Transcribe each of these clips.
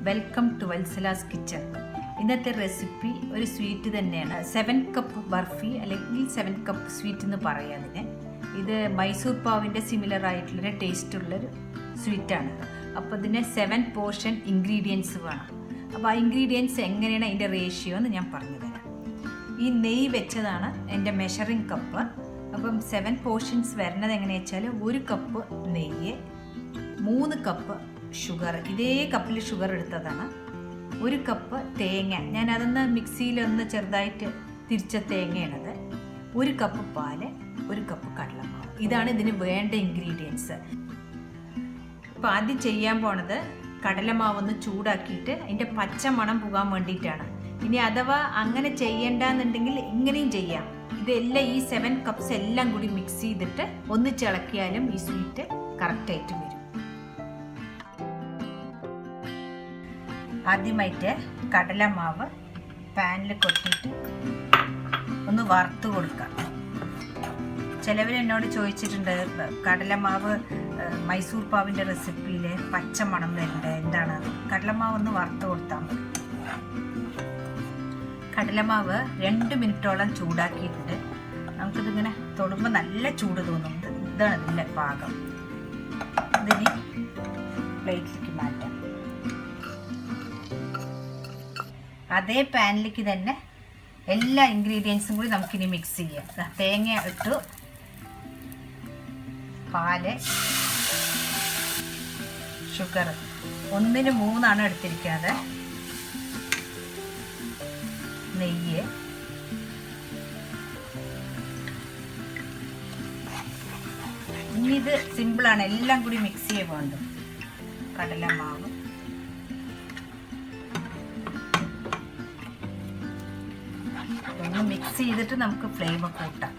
Welcome to Valsala's kitchen. ഇന്നത്തെ recipe ഒരു sweet തന്നെയാണ്. 7 കപ്പ് ബർഫി അല്ലെങ്കിൽ 7 കപ്പ് സ്വീറ്റ് എന്ന് പറയാം അതിന്. ഇത് മൈസൂർ പാവിൻ്റെ സിമിലർ ആയിട്ടുള്ളൊരു ടേസ്റ്റുള്ളൊരു സ്വീറ്റാണ്. അപ്പോൾ ഇതിന് 7 പോർഷൻ ഇൻഗ്രീഡിയൻസ് വേണം. അപ്പോൾ ആ ഇൻഗ്രീഡിയൻസ് എങ്ങനെയാണ് അതിൻ്റെ റേഷ്യോ എന്ന് ഞാൻ പറഞ്ഞു തരാം. ഈ നെയ്യ് വെച്ചതാണ് എൻ്റെ മെഷറിംഗ് കപ്പ്. അപ്പം 7 പോർഷൻസ് വരുന്നത് എങ്ങനെയാണെന്ന് വെച്ചാൽ 1 കപ്പ് നെയ്യ്, 3 കപ്പ് ഷുഗർ, ഇതേ കപ്പിൽ ഷുഗർ എടുത്തതാണ്, 1 കപ്പ് തേങ്ങ, ഞാൻ അതൊന്ന് മിക്സിയിലൊന്ന് ചെറുതായിട്ട് തിരിച്ച തേങ്ങയാണത്, 1 കപ്പ് പാല്, 1 കപ്പ് കടലമാവ്. ഇതാണ് ഇതിന് വേണ്ട ഇൻഗ്രീഡിയൻസ്. ഇപ്പോൾ ആദ്യം ചെയ്യാൻ പോണത് കടലമാവൊന്ന് ചൂടാക്കിയിട്ട് അതിൻ്റെ പച്ച മണം പോകാൻ വേണ്ടിയിട്ടാണ്. ഇനി അഥവാ അങ്ങനെ ചെയ്യേണ്ടെന്നുണ്ടെങ്കിൽ ഇങ്ങനെയും ചെയ്യാം. ഇതെല്ലാം ഈ 7 കപ്സ് എല്ലാം കൂടി മിക്സ് ചെയ്തിട്ട് ഒന്ന് ചിളക്കിയാലും ഈ സ്വീറ്റ് കറക്റ്റായിട്ട് വരും. ആദ്യമായിട്ട് കടലമാവ് പാനിൽ കൊട്ടിയിട്ട് ഒന്ന് വറുത്ത് കൊടുക്കാം. ചിലവർ എന്നോട് ചോദിച്ചിട്ടുണ്ട്, കടലമാവ് മൈസൂർ പാവിൻ്റെ റെസിപ്പിയിൽ പച്ചമണം വരുന്നുണ്ട്, എന്താണ്? കടലമാവ് ഒന്ന് വറുത്ത് കൊടുത്താൽ മതി. കടലമാവ് 2 മിനിറ്റോളം ചൂടാക്കിയിട്ടുണ്ട്. നമുക്കിതിങ്ങനെ തൊടുമ്പോൾ നല്ല ചൂട് തോന്നുന്നുണ്ട്. ഇതാണ് ഇതിൻ്റെ പാകം. ഇതിനി പ്ലേറ്റിലേക്ക് മാറ്റാം. അതേ പാനിലേക്ക് തന്നെ എല്ലാ ഇൻഗ്രീഡിയൻസും കൂടി നമുക്കിനി മിക്സ് ചെയ്യാം. തേങ്ങ ഇട്ടു, പാല്, ഷുഗർ 1:3 എടുത്തിരിക്കുന്നത്, നെയ്യ്, ഇനി ഇത് സിമ്പിളാണ്, എല്ലാം കൂടി മിക്സ് ചെയ്യാൻ വേണ്ടു. കടലമാവ്, ഒന്ന് മിക്സ് ചെയ്തിട്ട് നമുക്ക് ഫ്ലെയിം കൂട്ടാം.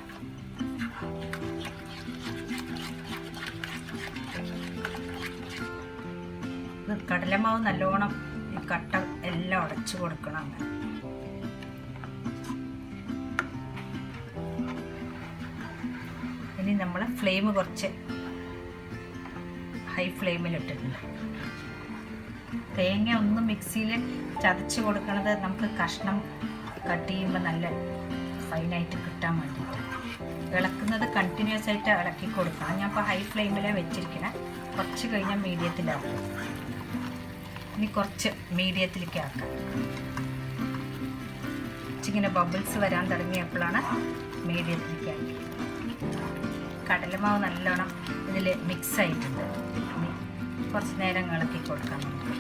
കടലമാവ് നല്ലോണം ഈ കട്ട എല്ലാം ഉടച്ചു കൊടുക്കണം. ഇനി നമ്മൾ ഫ്ലെയിം കുറച്ച് ഹൈ ഫ്ലെയിമിലിട്ടിട്ടുണ്ട്. തേങ്ങ ഒന്ന് മിക്സിയിൽ ചതച്ച് കൊടുക്കണത് നമുക്ക് കഷ്ണം കട്ട് ചെയ്യുമ്പോൾ നല്ല ഫൈനായിട്ട് കിട്ടാൻ വേണ്ടിയിട്ട്. ഇളക്കുന്നത് കണ്ടിന്യൂസ് ആയിട്ട് ഇളക്കി കൊടുക്കണം. ഞാൻ ഇപ്പോൾ ഹൈ ഫ്ലെയിമിലാണ് വെച്ചിരിക്കണം. കുറച്ച് കഴിഞ്ഞാൽ മീഡിയത്തിലാക്കാം. ഇനി കുറച്ച് മീഡിയത്തിലേക്ക് ആക്കാം. ഇങ്ങനെ ബബിൾസ് വരാൻ തുടങ്ങിയപ്പോഴാണ് മീഡിയത്തിലേക്ക് ആക്കി. കടലമാവ് നല്ലോണം ഇതിൽ മിക്സ് ആയിട്ടുണ്ട്. ഇനി കുറച്ച് നേരം ഇളക്കി കൊടുക്കാം. നമുക്ക്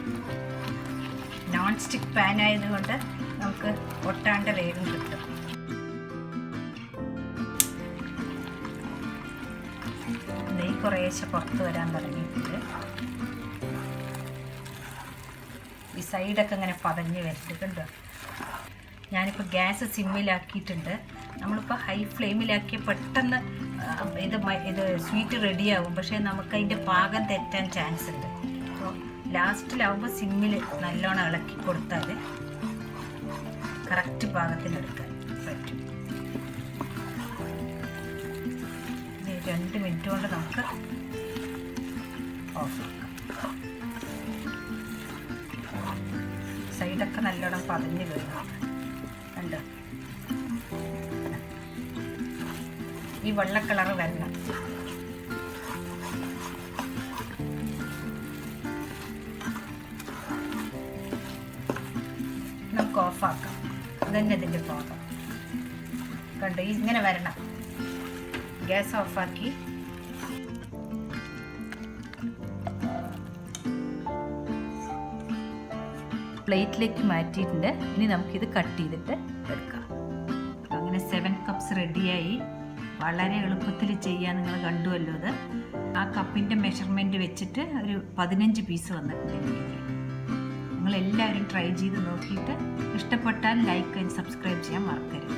നോൺ സ്റ്റിക്ക് പാൻ ആയതുകൊണ്ട് നമുക്ക് ഒട്ടാണ്ട് വേഗം കിട്ടും. നെയ്യ് കുറേശ്ശെ പുറത്ത് വരാൻ തുടങ്ങിയിട്ടുണ്ട്. ഈ സൈഡൊക്കെ ഇങ്ങനെ പതഞ്ഞ് വരുന്നുണ്ട്. ഞാനിപ്പോൾ ഗ്യാസ് സിമ്മിലാക്കിയിട്ടുണ്ട്. നമ്മളിപ്പോൾ ഹൈ ഫ്ലെയിമിലാക്കിയ പെട്ടെന്ന് ഇത് സ്വീറ്റ് റെഡിയാവും. പക്ഷേ നമുക്ക് അതിൻ്റെ പാകം തെറ്റാൻ ചാൻസ് ഉണ്ട്. അപ്പോൾ ലാസ്റ്റിലാവുമ്പോൾ സിമ്മിൽ നല്ലോണം ഇളക്കി കൊടുത്താൽ കറക്റ്റ് പാകത്തിനെടുക്കാൻ പറ്റും. 2 മിനിറ്റ് കൊണ്ട് നമുക്ക് ഓഫ് ആക്കാം. സൈഡൊക്കെ നല്ലോണം പതഞ്ഞ് വീഴണം. കണ്ടോ? ഈ വെള്ള കളർ വരണം. നമുക്ക് ഓഫാക്കാം. അതന്നെ ഇതിൻ്റെ പാകം. കണ്ടോ? ഇങ്ങനെ വരണം. ഗ്യാസ് ഓഫാക്കി പ്ലേറ്റിലേക്ക് മാറ്റിയിട്ടുണ്ട്. ഇനി നമുക്കിത് കട്ട് ചെയ്തിട്ട് എടുക്കാം. അങ്ങനെ 7 കപ്സ് റെഡിയായി. വളരെ എളുപ്പത്തിൽ ചെയ്യാൻ നിങ്ങൾ കണ്ടുവല്ലോ. അത് ആ കപ്പിൻ്റെ മെഷർമെൻറ്റ് വെച്ചിട്ട് ഒരു 15 പീസ് വന്നിട്ടുണ്ട്. നിങ്ങളെല്ലാവരും ട്രൈ ചെയ്ത് നോക്കിയിട്ട് ഇഷ്ടപ്പെട്ടാൽ ലൈക്ക് ആൻഡ് സബ്സ്ക്രൈബ് ചെയ്യാൻ മറക്കരുത്.